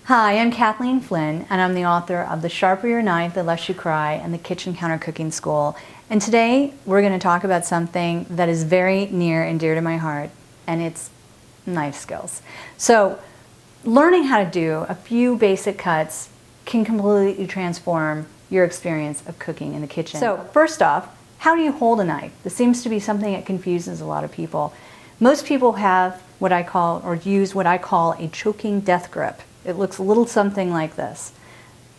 Hi, I'm Kathleen Flinn, and I'm the author of The Sharper Your Knife, The Less You Cry, and the Kitchen Counter Cooking School. And today we're going to talk about something that is very near and dear to my heart, and it's knife skills. So learning how to do a few basic cuts can completely transform your experience of cooking in the kitchen. So first off, how do you hold a knife? This seems to be something that confuses a lot of people. Most people have what I call, or use what I call, a choking death grip. It looks a little something like this.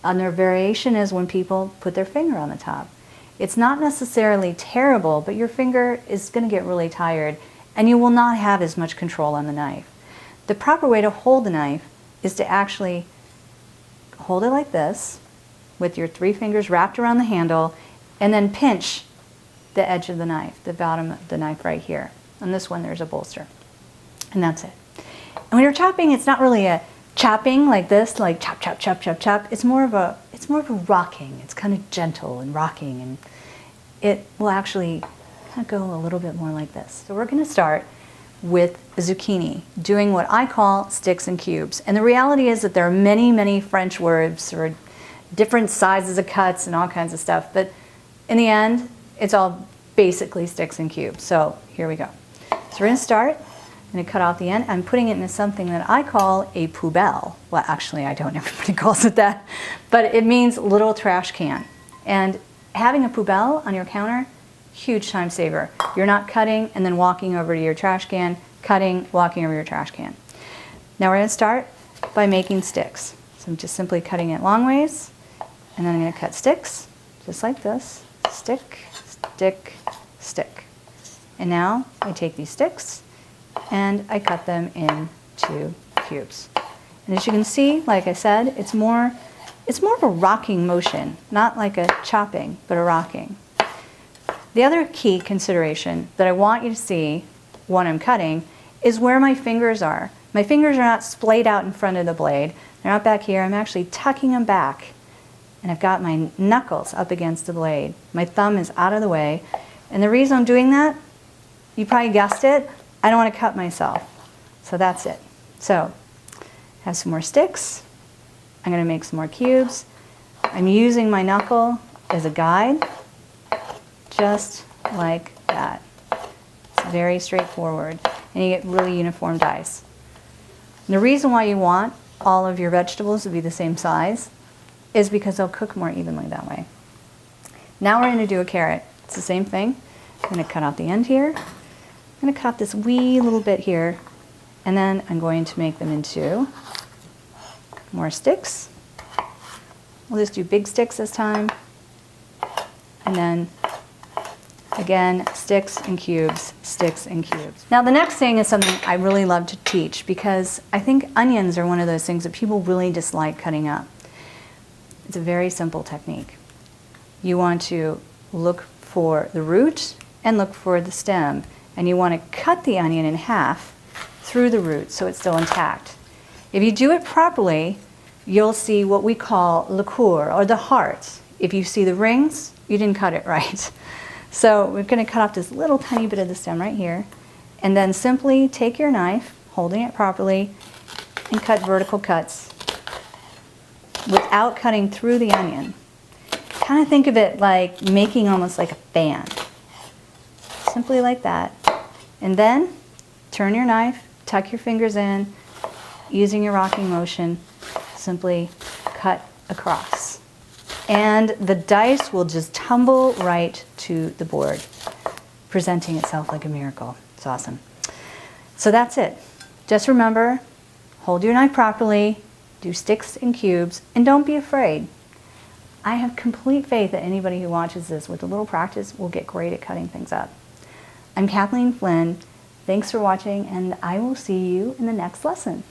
Another variation is when people put their finger on the top. It's not necessarily terrible, but your finger is going to get really tired and you will not have as much control on the knife. The proper way to hold the knife is to actually hold it like this with your 3 fingers wrapped around the handle and then pinch the edge of the knife, the bottom of the knife right here. On this one there's a bolster. And that's it. And when you're chopping, it's not really a chopping like this, like chop, chop, chop, chop, chop. It's more of a rocking. It's kind of gentle and rocking, and it will actually kind of go a little bit more like this. So we're going to start with a zucchini, doing what I call sticks and cubes. And the reality is that there are many, many French words or different sizes of cuts and all kinds of stuff, but in the end, it's all basically sticks and cubes. So here we go. So we're going to start. I'm going to cut off the end. I'm putting it into something that I call a poubelle. Well, actually, I don't. Everybody calls it that. But it means little trash can. And having a poubelle on your counter, huge time saver. You're not cutting and then walking over to your trash can, cutting, walking over your trash can. Now we're going to start by making sticks. So I'm just simply cutting it long ways. And then I'm going to cut sticks, just like this. Stick, stick, stick. And now I take these sticks and I cut them into cubes. And as you can see, like I said, it's more of a rocking motion, not like a chopping, but a rocking. The other key consideration that I want you to see when I'm cutting is where my fingers are. My fingers are not splayed out in front of the blade. They're not back here. I'm actually tucking them back. And I've got my knuckles up against the blade. My thumb is out of the way. And the reason I'm doing that, you probably guessed it, I don't want to cut myself. So that's it. So I have some more sticks. I'm going to make some more cubes. I'm using my knuckle as a guide, just like that. It's very straightforward. And you get really uniform dice. And the reason why you want all of your vegetables to be the same size is because they'll cook more evenly that way. Now we're going to do a carrot. It's the same thing. I'm going to cut out the end here. I'm going to cut this wee little bit here, and then I'm going to make them into more sticks. We'll just do big sticks this time. And then, again, sticks and cubes, sticks and cubes. Now the next thing is something I really love to teach because I think onions are one of those things that people really dislike cutting up. It's a very simple technique. You want to look for the root and look for the stem. And you want to cut the onion in half through the root so it's still intact. If you do it properly, you'll see what we call le coeur, or the heart. If you see the rings, you didn't cut it right. So we're going to cut off this little tiny bit of the stem right here, and then simply take your knife, holding it properly, and cut vertical cuts without cutting through the onion. Kind of think of it like making almost like a fan. Simply like that. And then turn your knife, tuck your fingers in, using your rocking motion, simply cut across. And the dice will just tumble right to the board, presenting itself like a miracle. It's awesome. So that's it. Just remember, hold your knife properly, do sticks and cubes, and don't be afraid. I have complete faith that anybody who watches this with a little practice will get great at cutting things up. I'm Kathleen Flinn. Thanks for watching, and I will see you in the next lesson.